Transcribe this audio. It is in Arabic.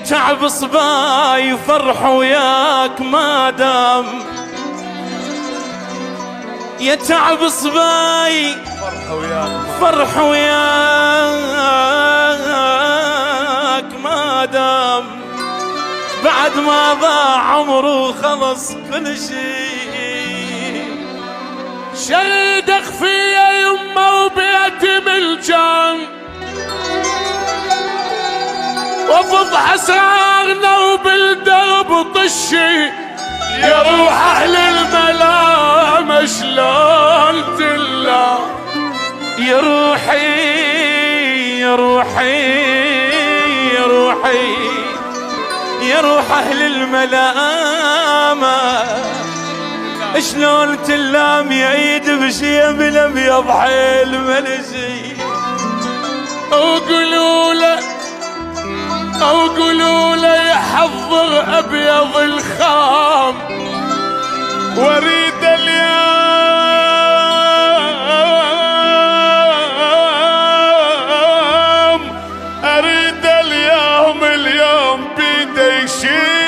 تعب صباي فرح وياك ما دام، يا تعب صباي فرح وياك ما دام، بعد ما ضاع عمره خلص كل شيء. شرد اخفي يا يمه وبيتي بالجان، وفض حسرارنا وبالدرب طشي، يا روح اهل الملام شلون تلا. يا روحي يا روحي يا روحي يا روح اهل الملامة، شلون تلام يعيد بشيب الابيض حيل ملشي. قولوا له يحضر ابيض الخام، واريد اليوم بيده يشيل.